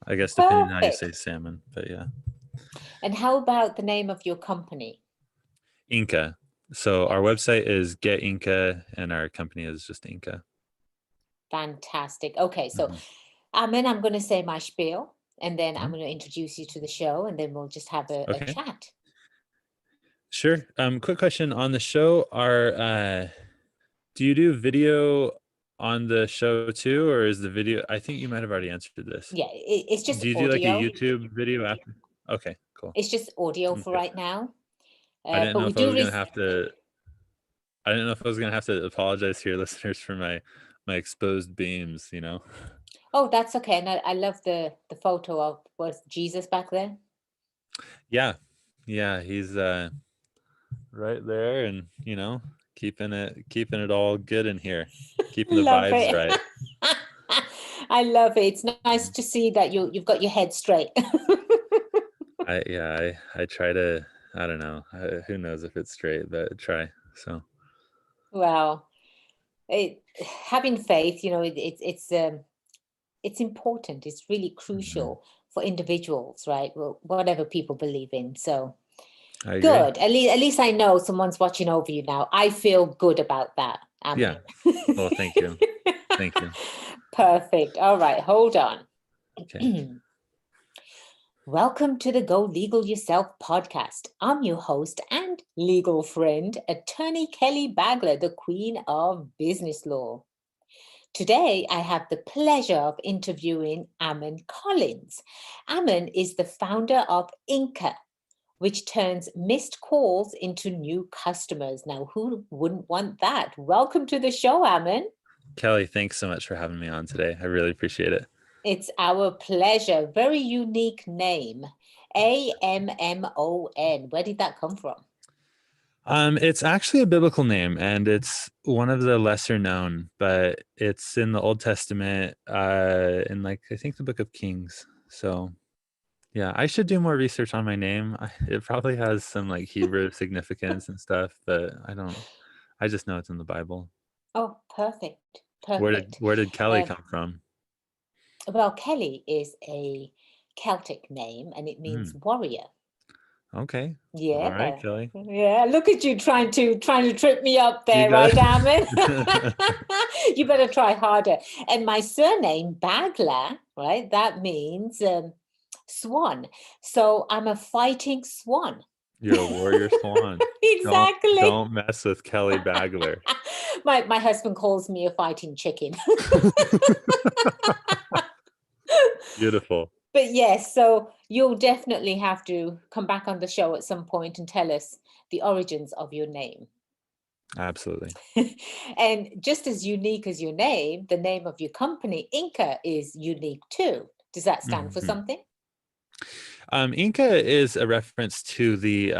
I guess depending on how you say Perfect. salmon, but yeah. And how about the name of your company? INCA. So our Yes. website is Get INCA, and our company is just INCA. Fantastic. Okay, so Hmm. Amen, I'm going to say my spiel, and then I'm Yeah. going to introduce you to the show, and then we'll just have a Okay. chat. Sure. Quick question on the show. Do you do video on the show too, or is the video? I think you might have already answered this. Yeah, it's just Do you do like a audio. YouTube video after? Okay, cool. It's just audio for Okay. right now. I didn't But know we if I do. was gonna have to. I didn't know if I was gonna have to apologize to your listeners for my exposed beams. Oh, that's okay. And I love the photo of was Jesus back there. Yeah, yeah. He's right there, and keeping it all good in here, keeping the Love vibes it. right. I love it. It's nice Mhm. to see that you've got your head straight. I try to. I don't know. Who knows if it's straight, but try. So. Well, having faith, it's important. It's really Mhm. crucial for individuals, right? Well, whatever people believe in. So I agree. good. At least I know someone's watching over you now. I feel good about that. Amen. Yeah. Well, thank you. Thank you. Perfect. All right, hold on. Okay. Welcome to the Go Legal Yourself podcast. I'm your host and legal friend, attorney Kelly Bagla, the queen of business law. Today, I have the pleasure of interviewing Ammon Collins. Ammon is the founder of INCA, which turns missed calls into new customers. Now, who wouldn't want that? Welcome to the show, Ammon. Kelly, thanks so much for having me on today. I really appreciate it. It's our pleasure. Very unique name. Ammon. Where did that come from? It's actually a biblical name, and it's one of the lesser known, but it's in the Old Testament, in like I think the Book of Kings. So yeah, I should do more research on my name. It probably has some like Hebrew significance and stuff, but I don't. I just know it's in the Bible. Oh, perfect. Where did Perfect. where did Kelly Um, come from? well, Kelly is a Celtic name and it means Hmm. warrior. Okay. All right, Yeah. Kelly. Yeah. Look at you trying to trip me up You there, got right, Ammon? it. You better try harder. And my surname, Bagla, right? That means swan. So I'm a fighting swan. You're a warrior swan. Don't Exactly. don't mess with Kelly Bagler. My husband calls me a fighting chicken. Beautiful. But yes, so you'll definitely have to come back on the show at some point and tell us the origins of your name. Absolutely. And just as unique as your name, the name of your company, INCA, is unique too. Does that stand for Hmm. something? Inca is a reference to the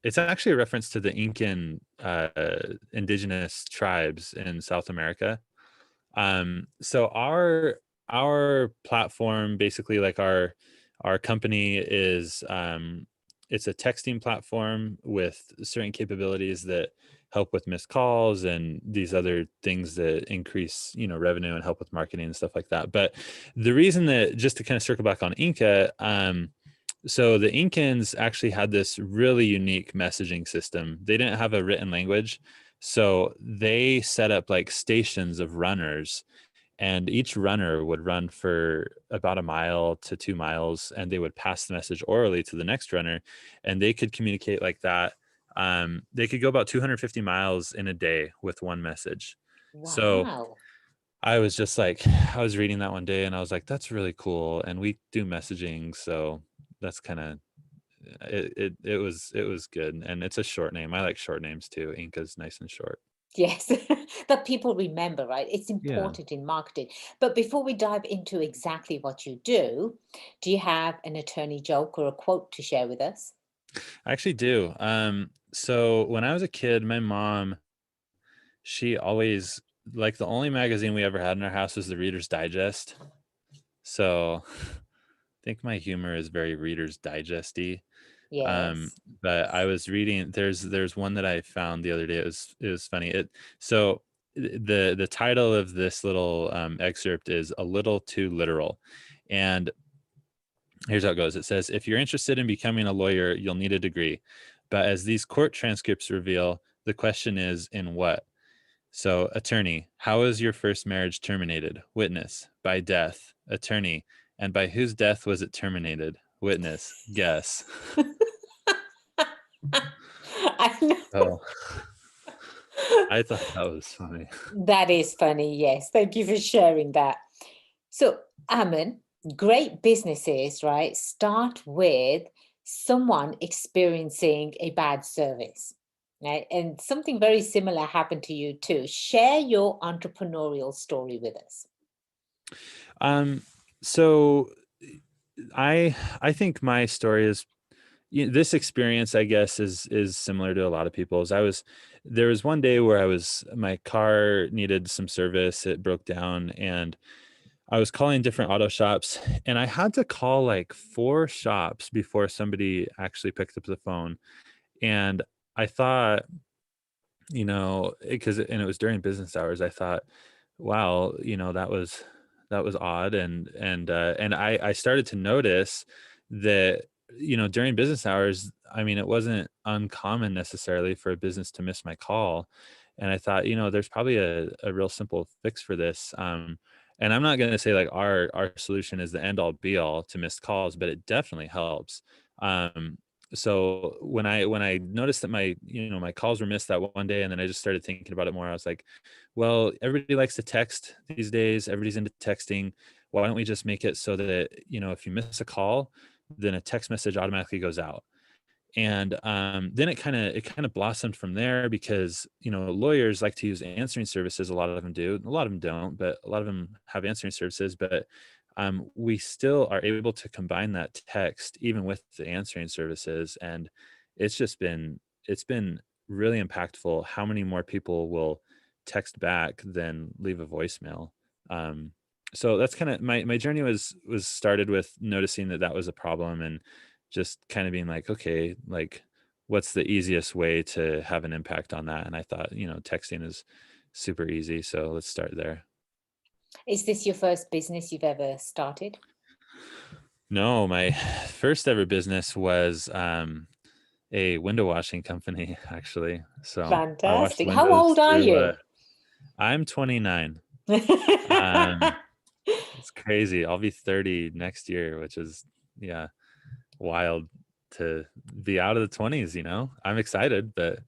it's actually a reference to the Incan indigenous tribes in South America. So our platform, basically, like our company is it's a texting platform with certain capabilities that help with missed calls and these other things that increase revenue and help with marketing and stuff like that. But the reason that, just to kind of circle back on Inca, so the Incans actually had this really unique messaging system. They didn't have a written language, so they set up like stations of runners, and each runner would run for about a mile to 2 miles, and they would pass the message orally to the next runner, and they could communicate like that. They could go about 250 miles in a day with one message. So Wow. I was just like, I was reading that one day and I was like, that's really cool. And we do messaging. So that's kind of, it was good. And it's a short name. I like short names too. Inca's nice and short. Yes, that people remember, right? It's Yeah, important in marketing. But before we dive into exactly what you do you have an attorney joke or a quote to share with us? I actually do. So when I was a kid, my mom, she always, like, the only magazine we ever had in our house was the Reader's Digest. So I think my humor is very Reader's Digest-y. Um, Yes. but I was reading, there's one that I found the other day. It was funny. So the title of this little excerpt is "A Little Too Literal." And Here's how it goes. It says, if you're interested in becoming a lawyer, you'll need a degree. But as these court transcripts reveal, the question is, in what? So, attorney, how was your first marriage terminated? Witness, by death. Attorney, and by whose death was it terminated? Witness, guess. I know. Oh, I thought that was funny. That is funny. Yes. Thank you for sharing that. So, Ammon, great businesses, right, start with someone experiencing a bad service. Right? And something very similar happened to you too. Share your entrepreneurial story with us. So I think my story is, this experience, I guess, is similar to a lot of people's. There was one day where my car needed some service. It broke down, and I was calling different auto shops, and I had to call like 4 shops before somebody actually picked up the phone. And I thought, and it was during business hours, I thought, wow, that was odd. And I started to notice that, during business hours, I mean, it wasn't uncommon necessarily for a business to miss my call. And I thought, there's probably a real simple fix for this. And I'm not going to say like our solution is the end all be all to missed calls, but it definitely helps. Um, so when I noticed that my calls were missed that one day, and then I just started thinking about it more, I was like, well, everybody likes to text these days. Everybody's into texting. Why don't we just make it so that, if you miss a call, then a text message automatically goes out. And then it kind of blossomed from there, because lawyers like to use answering services. A lot of them do, a lot of them don't, but a lot of them have answering services. But we still are able to combine that text even with the answering services. And it's been really impactful how many more people will text back than leave a voicemail. um, so that's kind of my journey was started with noticing that was a problem, and just kind of being like, okay, like, what's the easiest way to have an impact on that? And I thought, texting is super easy, so let's start there. Is this your first business you've ever started? No, my first ever business was a window washing company, actually. So I washed Fantastic. How windows old are through. you? I'm 29. Um, it's crazy. I'll be 30 next year, which is, yeah, wild to be out of the 20s. I'm excited, but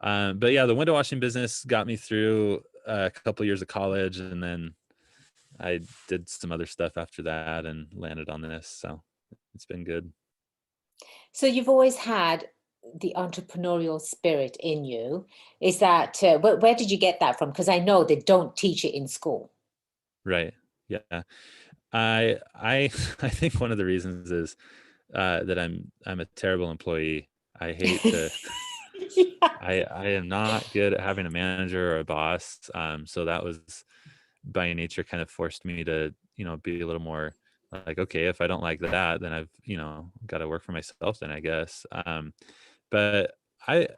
yeah, the window washing business got me through a couple years of college, and then I did some other stuff after that and landed on this. So it's been good. So you've always had the entrepreneurial spirit in you. Is that where did you get that from? Because I know they don't teach it in school. Right. Yeah. I I think one of the reasons is that I'm a terrible employee. I hate to Yeah. I am not good at having a manager or a boss. So that was, by nature, kind of forced me to, be a little more like, okay, if I don't like that, then I've, got to work for myself then, I guess. But I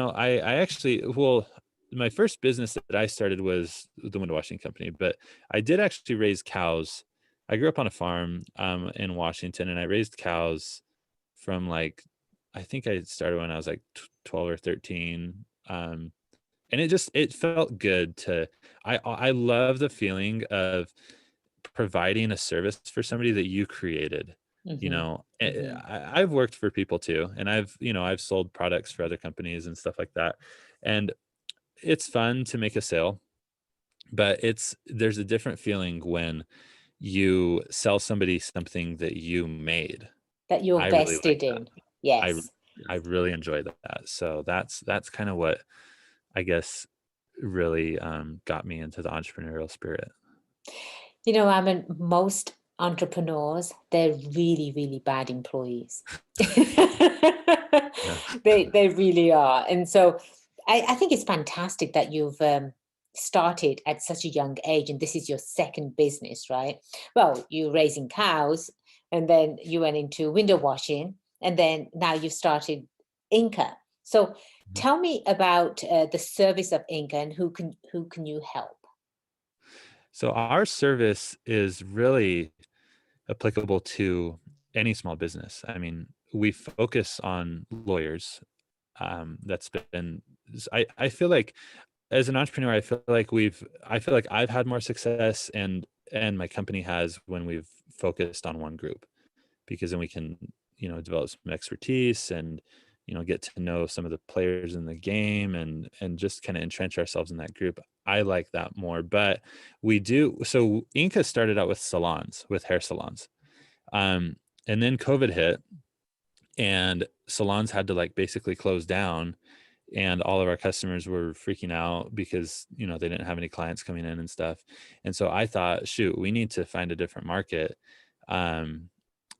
actually, well, my first business that I started was the window washing company, but I did actually raise cows. I grew up on a farm in Washington, and I raised cows from like, I think I started when I was like 12 or 13. And it felt good to, I love the feeling of providing a service for somebody that you created. Hmm. Hmm. I've worked for people too, and I've sold products for other companies and stuff like that. And it's fun to make a sale, but there's a different feeling when you sell somebody something that you made. That you're I really like vested that. in. I Yes. I really enjoy that. So that's kind of what, I guess, really got me into the entrepreneurial spirit. I mean, most entrepreneurs, they're really, really bad employees. Yeah. They really are. And so I think it's fantastic that you've started at such a young age, and this is your second business, right? Well, you're raising cows, and then you went into window washing, and then now you've started INCA. So tell me about the service of INCA, and who can you help? So our service is really applicable to any small business. I mean, we focus on lawyers. That's been, I feel like as an entrepreneur, I feel like I've had more success, and my company has, when we've focused on one group, because then we can, develop some expertise and, get to know some of the players in the game, and just kind of entrench ourselves in that group. I like that more. But we do. So INCA started out with salons, with hair salons. Um, and then COVID hit, and salons had to like basically close down, and all of our customers were freaking out because they didn't have any clients coming in and stuff. And so I thought, shoot, we need to find a different market. um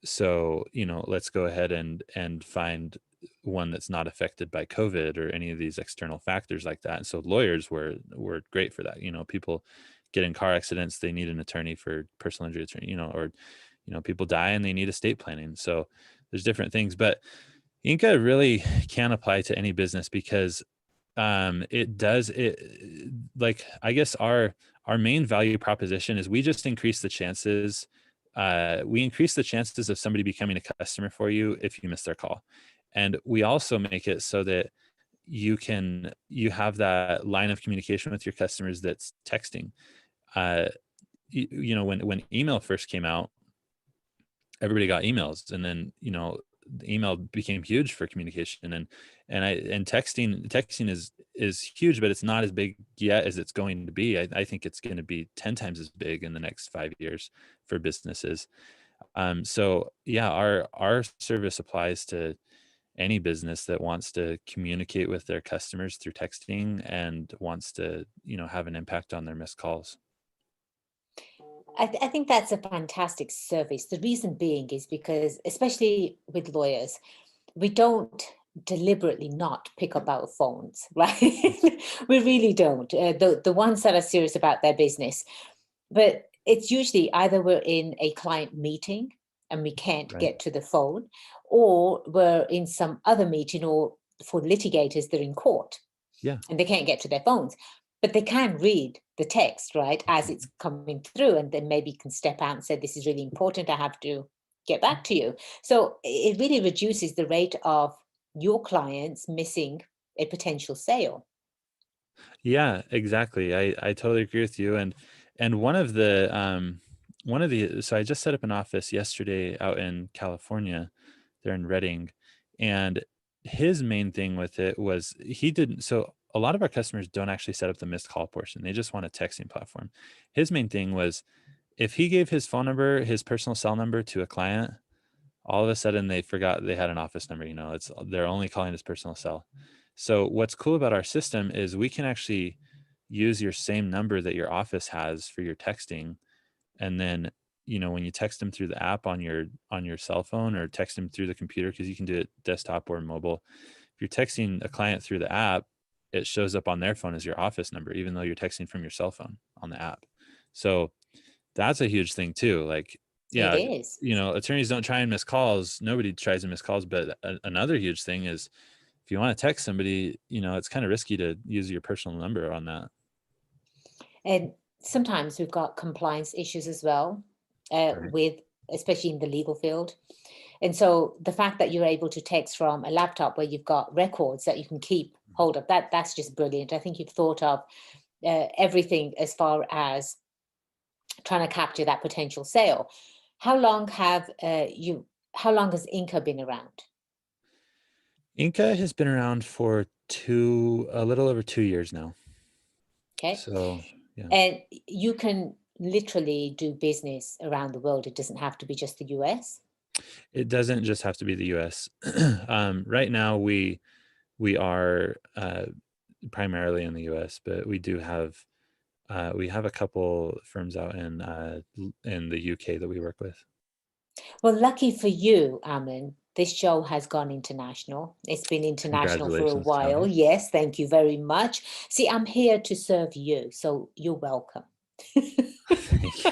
so let's go ahead and find one that's not affected by COVID or any of these external factors like that. And so lawyers were great for that. People get in car accidents, they need an attorney for personal injury attorney, or people die and they need estate planning. So there's different things, but INCA really can apply to any business, because it does it like, I guess our main value proposition is we just increase the chances. We increase the chances of somebody becoming a customer for you if you miss their call. And we also make it so that you have that line of communication with your customers that's texting. uh when email first came out, everybody got emails, and then the email became huge for communication. And texting is huge, but it's not as big yet as it's going to be. I think it's going to be 10 times as big in the next 5 years for businesses. So yeah, our service applies to any business that wants to communicate with their customers through texting and wants to have an impact on their missed calls. I think that's a fantastic service. The reason being is because, especially with lawyers, we don't deliberately not pick up our phones, right? We really don't. The ones that are serious about their business. But it's usually either we're in a client meeting and we can't Right. get to the phone, or we're in some other meeting, or for litigators, they're in court Yeah. and they can't get to their phones. But they can read the text, right, as it's coming through, and then maybe can step out and say, this is really important, I have to get back to you. So it really reduces the rate of your clients missing a potential sale. Yeah, exactly. I totally agree with you. And one of the so I just set up an office yesterday out in California. They're in Redding. And his main thing with it was, he didn't so a lot of our customers don't actually set up the missed call portion. They just want a texting platform. His main thing was, if he gave his phone number, his personal cell number, to a client, all of a sudden they forgot they had an office number. They're only calling his personal cell. So what's cool about our system is we can actually use your same number that your office has for your texting. And then when you text them through the app on your cell phone, or text them through the computer, because you can do it desktop or mobile. If you're texting a client through the app, it shows up on their phone as your office number, even though you're texting from your cell phone on the app. So that's a huge thing too. Like, It yeah, is. attorneys don't try and miss calls. Nobody tries to miss calls. But another huge thing is, if you want to text somebody, it's kind of risky to use your personal number on that. And sometimes we've got compliance issues as well, Right. with, especially in the legal field. And so the fact that you're able to text from a laptop where you've got records that you can keep hold of, that's just brilliant. I think you've thought of everything as far as trying to capture that potential sale. How long have how long has INCA been around? INCA has been around for a little over 2 years now. Okay. So yeah, And you can literally do business around the world. It doesn't have to be just the US. it doesn't just have to be the U.S. Right now, we are primarily in the U.S., but we have a couple firms out in the UK that we work with. Well, lucky for you, Ammon, this show has gone international. It's been international for a Congratulations, while. Tony. Yes, thank you very much. See, I'm here to serve you, so you're welcome. Thank you.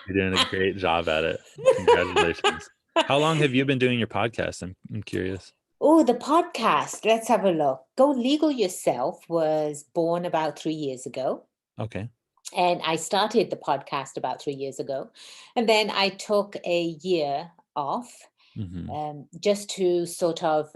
You're doing a great job at it. Congratulations. How long have you been doing your podcast? I'm curious. Oh, the podcast. Let's have a look. Go Legal Yourself was born about 3 years ago. Okay. And I started the podcast about 3 years ago. And then I took a year off, Mm-hmm. just to sort of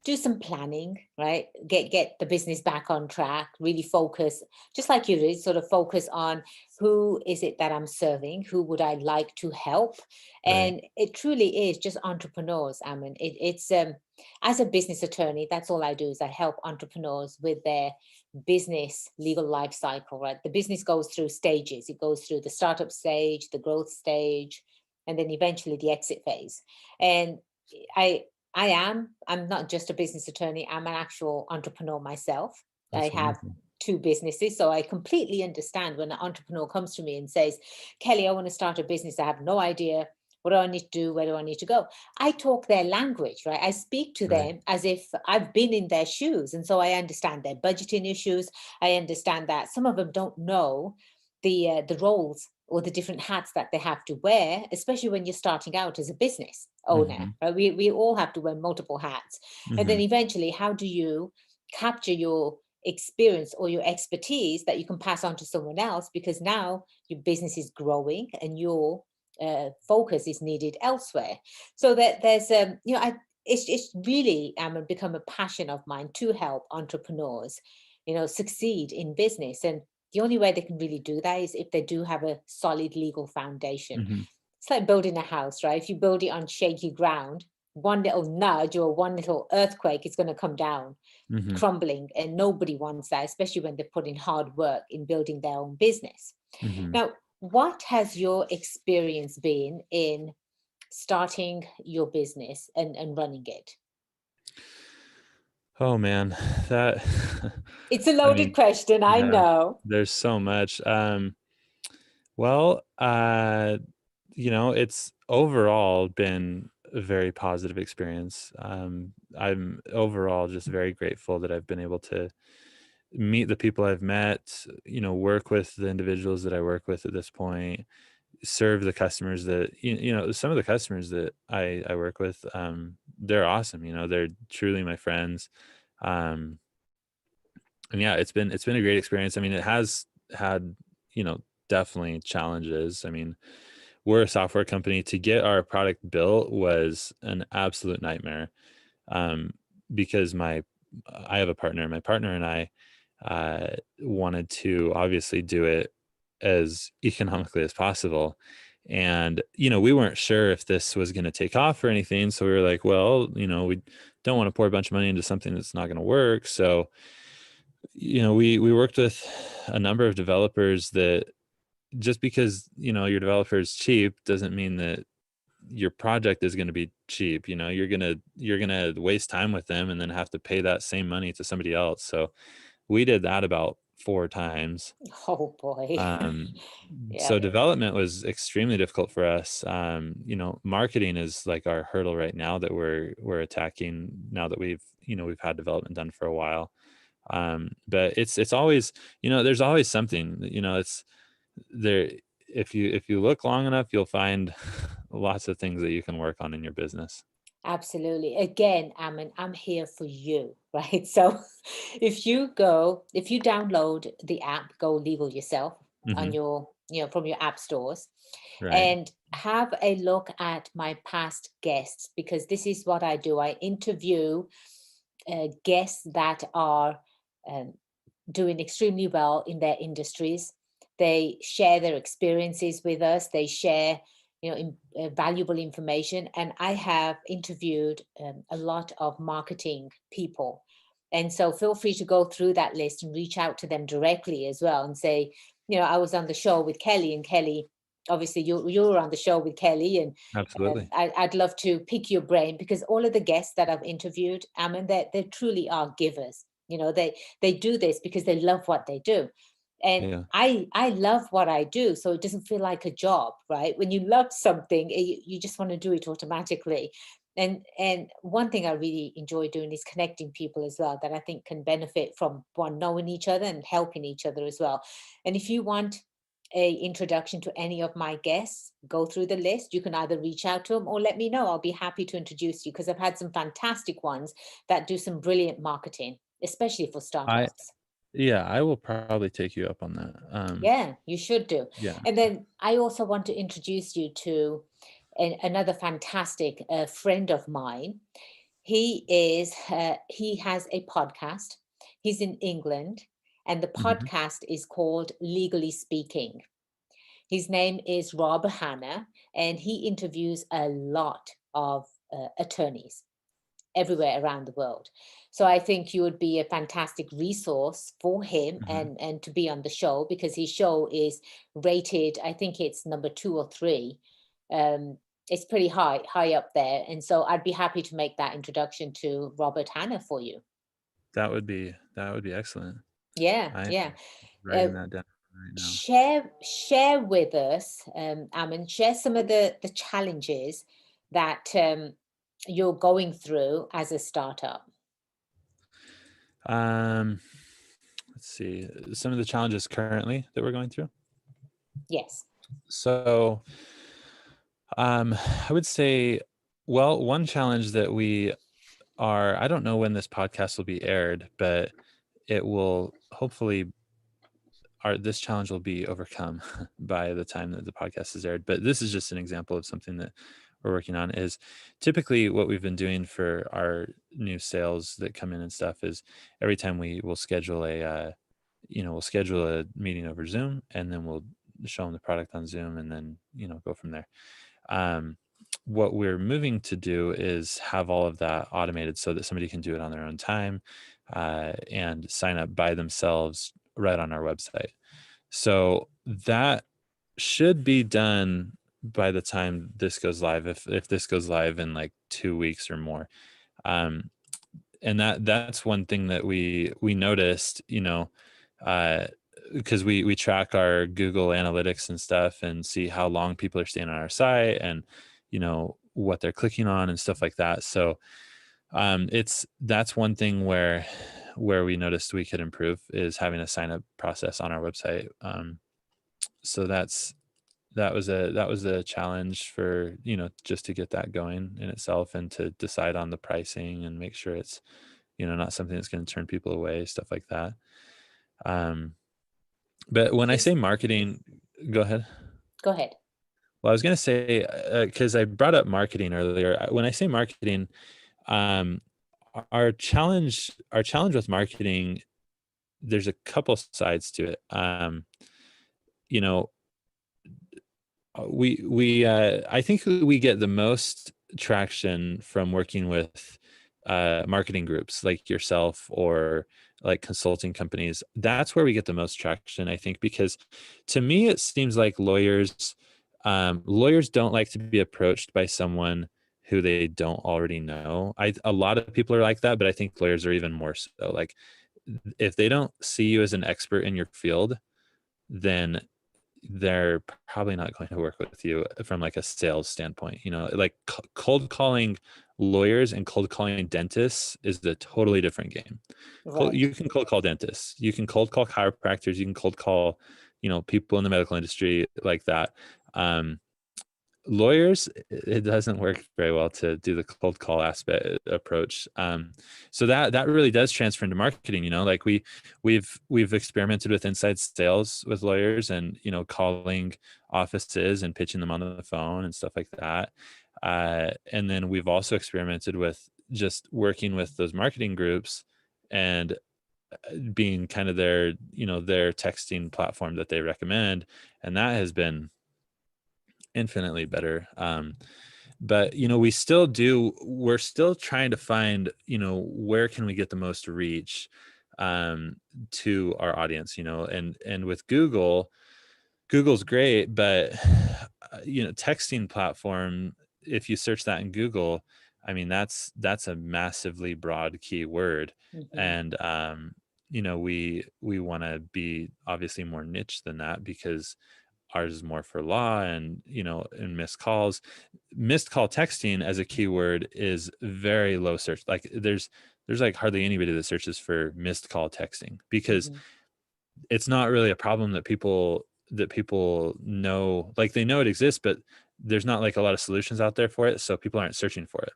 do some planning, right? Get the business back on track, really focus, just like you did, sort of focus on who is it that I'm serving, who would I like to help. Right. And it truly is just entrepreneurs. I mean, it's as a business attorney, that's all I do is I help entrepreneurs with their business legal life cycle, right? The business goes through stages. It goes through the startup stage, the growth stage, and then eventually the exit phase. And I I'm not just a business attorney, I'm an actual entrepreneur myself. I That's have wonderful. two businesses, so I completely understand when an entrepreneur comes to me and says, Kelly, I want to start a business. I have no idea. What do I need to do? Where do I need to go? I talk their language, right? I speak to Right. them as if I've been in their shoes. And so I understand their budgeting issues. I understand that some of them don't know the roles or the different hats that they have to wear, especially when you're starting out as a business owner. Mm-hmm. Right? We all have to wear multiple hats. And Mm-hmm. then eventually, how do you capture your experience or your expertise that you can pass on to someone else? Because now your business is growing and your focus is needed elsewhere. So that there's, it's really become a passion of mine to help entrepreneurs, succeed in business. And the only way they can really do that is if they do have a solid legal foundation. Mm-hmm. It's like building a house, right? If you build it on shaky ground, one little nudge or one little earthquake is going to come down, Mm-hmm. crumbling, and nobody wants that, especially when they put in hard work in building their own business. Mm-hmm. Now, what has your experience been in starting your business and running it? Oh man, that It's a I loaded mean, question, I yeah, know. there's so much. Well, it's overall been a very positive experience. I'm overall just very grateful that I've been able to meet the people I've met, work with the individuals that I work with at this point, serve the customers that, some of the customers that I work with, they're awesome. They're truly my friends. Um, and yeah, it's been a great experience. I mean, it has had, definitely challenges. I mean, we're a software company. To get our product built was an absolute nightmare, um, because I have a partner. My partner and I wanted to obviously do it as economically as possible. And, we weren't sure if this was going to take off or anything. So we were like, well, we don't want to pour a bunch of money into something that's not going to work. So, we worked with a number of developers that, just because, your developer is cheap doesn't mean that your project is going to be cheap. You're going to waste time with them and then have to pay that same money to somebody else. So we did that about 4 times. Oh boy. Um, Yeah, so development was extremely difficult for us. Marketing is like our hurdle right now that we're attacking now that we've had development done for a while. But it's always, there's always something, it's there. If you look long enough, you'll find lots of things that you can work on in your business. absolutely. Again, I'm here for you, right? So if you download the app, Go Legal Yourself on Hmm. your, from your app stores, Right. and have a look at my past guests, because this is what I do. I interview guests that are um, doing extremely well in their industries. They share their experiences with us. They share, valuable information. And I have interviewed a lot of marketing people. And so feel free to go through that list and reach out to them directly as well and say, I was on the show with Kelly, and Kelly, obviously you were on the show with Kelly, and Absolutely. I'd love to pick your brain, because all of the guests that I've interviewed, I mean, they truly are givers. They do this because they love what they do. And Yeah. I love what I do, so it doesn't feel like a job, right? When you love something, you just want to do it automatically. And one thing I really enjoy doing is connecting people as well, that I think can benefit from one, knowing each other and helping each other as well. And if you want a introduction to any of my guests, go through the list. You can either reach out to them or let me know. I'll be happy to introduce you, because I've had some fantastic ones that do some brilliant marketing, especially for I startups. Yeah, I will probably take you up on that. Yeah, you should do. Yeah. And then I also want to introduce you to another fantastic friend of mine. He has a podcast. He's in England, and the Hmm. podcast is called Legally Speaking. His name is Rob Hanna, and he interviews a lot of attorneys everywhere around the world. So I think you would be a fantastic resource for him Hmm. and to be on the show, because his show is rated, I think it's number 2 or 3. Um, it's pretty high up there. And so I'd be happy to make that introduction to Robert Hanna for you. That would be excellent. Yeah, I'm yeah. Uh, writing that down right now. share with us, Ammon, share some of the challenges that you're going through as a startup. Um, let's see some of the challenges currently that we're going through. Yes. So, I would say, well, one challenge that we are, I don't know when this podcast will be aired, but it will hopefully, this challenge will be overcome by the time that the podcast is aired. But this is just an example of something that we're working on. Is typically what we've been doing for our new sales that come in and stuff is every time we will schedule we'll schedule a meeting over Zoom, and then we'll show them the product on Zoom, and then go from there. um, what we're moving to do is have all of that automated so that somebody can do it on their own time, and sign up by themselves right on our website. So that should be done by the time this goes live, if this goes live in like 2 weeks or more. um, and that's one thing that we noticed, uh because we track our Google Analytics and stuff and see how long people are staying on our site, and what they're clicking on and stuff like that. So that's one thing where we noticed we could improve, is having a sign up process on our website. So that was a challenge for, just to get that going in itself, and to decide on the pricing and make sure it's, not something that's going to turn people away, stuff like that. um but when I Yes. say marketing, go ahead. Go ahead. Well, I was going to say, because I brought up marketing earlier. When I say marketing, um our challenge with marketing, there's a couple sides to it. You know I think we get the most traction from working with marketing groups like yourself, or like consulting companies. That's where we get the most traction, I think, because to me it seems like lawyers don't like to be approached by someone who they don't already know. A lot of people are like that, but I think lawyers are even more so. Like, if they don't see you as an expert in your field, then they're probably not going to work with you from like a sales standpoint. Like cold calling lawyers and cold calling dentists is a totally different game. Right. You can cold call dentists, you can cold call chiropractors, you can cold call, people in the medical industry like that. Lawyers, it doesn't work very well to do the cold call aspect approach. So that really does transfer into marketing. Like we've experimented with inside sales with lawyers, and calling offices and pitching them on the phone and stuff like that. And then we've also experimented with just working with those marketing groups, and being kind of their texting platform that they recommend, and that has been infinitely better. But we're still trying to find, where can we get the most reach to our audience. And with Google's great, but texting platform, if you search that in Google, I mean, that's a massively broad keyword. Hmm. And we want to be obviously more niche than that, because ours is more for law, and and missed call texting as a keyword is very low search. Like there's like hardly anybody that searches for missed call texting, because Hmm. it's not really a problem that people know. Like, they know it exists, but there's not like a lot of solutions out there for it, so people aren't searching for it.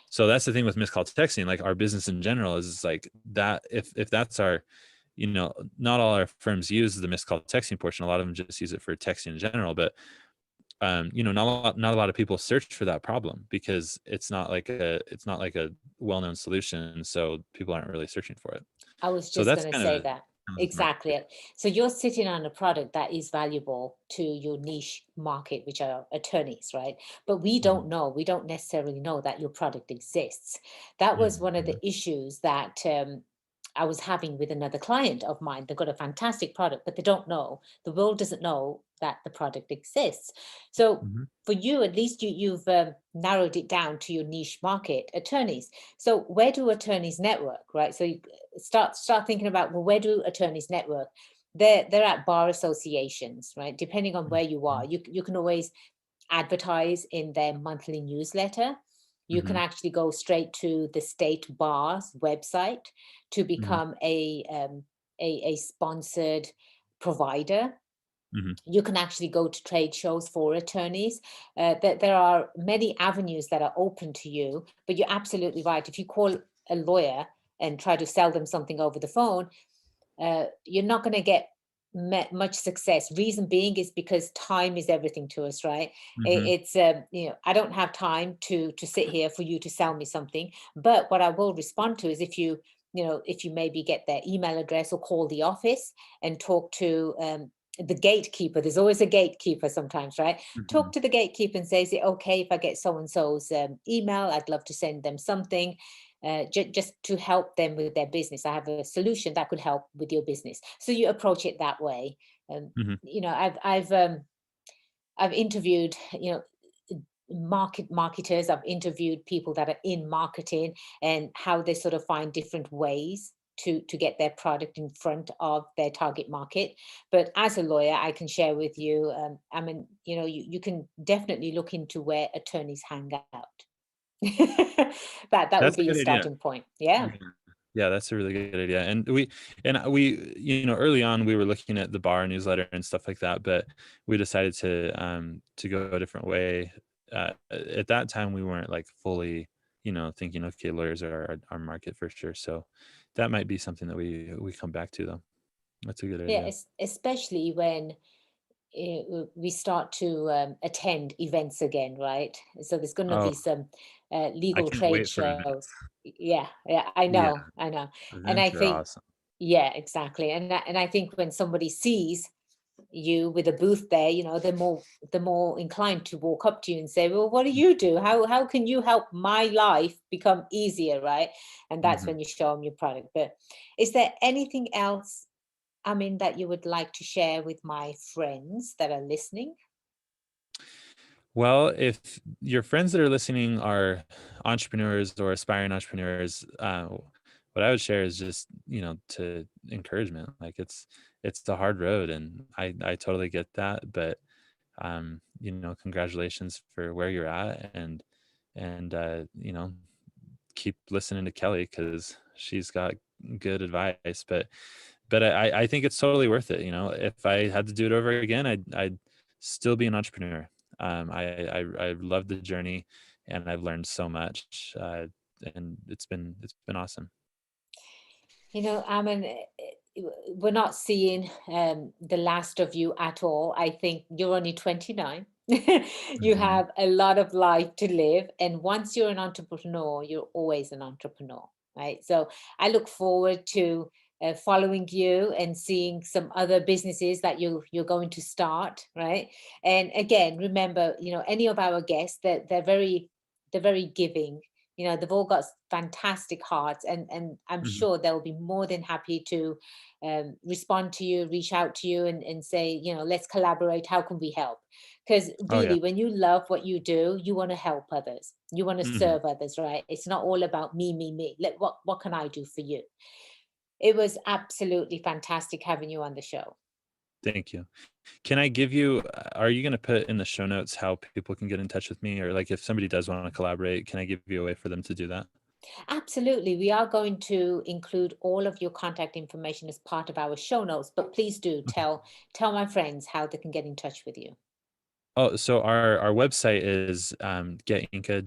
So that's the thing with missed call texting. Like, our business in general is like that. If that's our, not all our firms use the missed call texting portion. A lot of them just use it for texting in general. But not a lot of people search for that problem because it's not like a well-known solution, so people aren't really searching for it. I was So just that's going to kind say of that. the market. Exactly. So you're sitting on a product that is valuable to your niche market, which are attorneys, right? But we Mhm, don't know, we don't necessarily know that your product exists. That was one of the mhm, issues that I was having with another client of mine. They've got a fantastic product, but they don't know, the world doesn't know that the product exists. So mhm, for you, at least you've narrowed it down to your niche market, attorneys. So where do attorneys network, right? So you start thinking about, well, where do attorneys network? They're at bar associations, right? Depending on where you are, mhm, you can always advertise in their monthly newsletter. You can mhm, actually go straight to the state bar's website to mhm, become a sponsored provider. mhm, You can actually go to trade shows for attorneys. That there are many avenues that are open to you, but you're absolutely right. If you call a lawyer and try to sell them something over the phone, you're not going to get much success. Reason being is because time is everything to us, right? mhm, It's I don't have time to sit here for you to sell me something. But what I will respond to is if you maybe get their email address or call the office and talk to the gatekeeper. There's always a gatekeeper sometimes, right? Talk mhm, to the gatekeeper and say, is it okay if I get so and so's email? I'd love to send them something just to help them with their business. I have a solution that could help with your business. So you approach it that way. Um, mhm. I've interviewed marketers. I've interviewed people that are in marketing and how they sort of find different ways to get their product in front of their target market. But as a lawyer, I can share with you. I mean, you can definitely look into where attorneys hang out. That would That's a be your good idea. starting point. Yeah. Yeah. Yeah, that's a really good idea. And we, early on we were looking at the bar newsletter and stuff like that, but we decided to go a different way. At that time we weren't like fully, thinking, okay, lawyers are our market for sure. So that might be something that we come back to though. That's a good Yeah, idea. especially when we start to attend events again, right? So there's going to Oh, be some I legal can't trade wait for events. shows. Yeah, yeah, I Yeah, know, I know. And I events are think, awesome. yeah, exactly. And I think when somebody sees you with a booth there, they're more inclined to walk up to you and say, well, what do you do? How can you help my life become easier, right? And that's Mhm. when you show them your product. But is there anything else, I mean, that you would like to share with my friends that are listening? Well, if your friends that are listening are entrepreneurs or aspiring entrepreneurs, what I would share is just, to encouragement. Like it's the hard road, and I totally get that. But congratulations for where you're at, and keep listening to Kelly because she's got good advice. But I think it's totally worth it. If I had to do it over again, I'd still be an entrepreneur. I love the journey, and I've learned so much, and it's been awesome. I mean, we're not seeing the last of you at all. I think you're only 29. You Mhm. have a lot of life to live. And once you're an entrepreneur, you're always an entrepreneur, right? So I look forward to following you and seeing some other businesses that you're going to start, right? And again, remember, any of our guests, that they're very giving. They've all got fantastic hearts, and I'm Mhm. sure they'll be more than happy to respond to you, reach out to you, and say, let's collaborate. How can we help? Because Oh yeah. really, when you love what you do, you want to help others, you want to Mhm. serve others, right? It's not all about me, me, me. What can I do for you? It was absolutely fantastic having you on the show. Thank you. Can I give you? Are you going to put in the show notes how people can get in touch with me, or like if somebody does want to collaborate, can I give you a way for them to do that? Absolutely. We are going to include all of your contact information as part of our show notes, but please do Okay. tell my friends how they can get in touch with you. Oh, so our website is getinca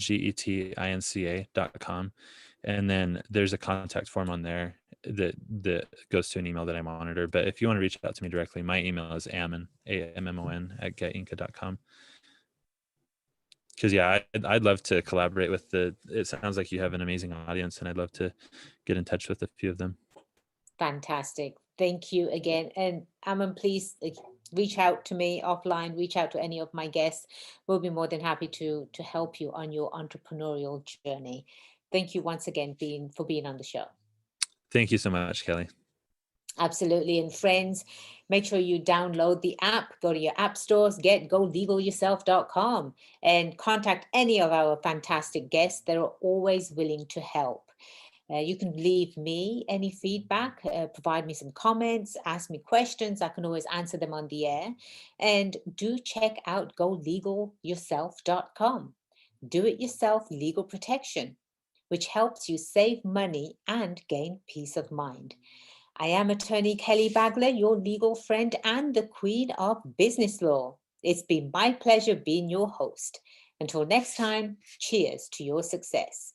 getinca.com, and then there's a contact form on there that goes to an email that I monitor. But if you want to reach out to me directly, my email is ammon, AMMON at getinca.com. because yeah, I'd love to collaborate with it sounds like you have an amazing audience, and I'd love to get in touch with a few of them. Fantastic. Thank you again. And Ammon, please reach out to me offline, reach out to any of my guests. We'll be more than happy to help you on your entrepreneurial journey. Thank you once again for being on the show. Thank you so much, Kelly. Absolutely. And friends, make sure you download the app, go to your app stores, get golegalyourself.com, and contact any of our fantastic guests. They're always willing to help. You can leave me any feedback, provide me some comments, ask me questions. I can always answer them on the air. And do check out golegalyourself.com. Do it yourself legal protection, which helps you save money and gain peace of mind. I am attorney Kelly Bagla, your legal friend and the queen of business law. It's been my pleasure being your host. Until next time, cheers to your success.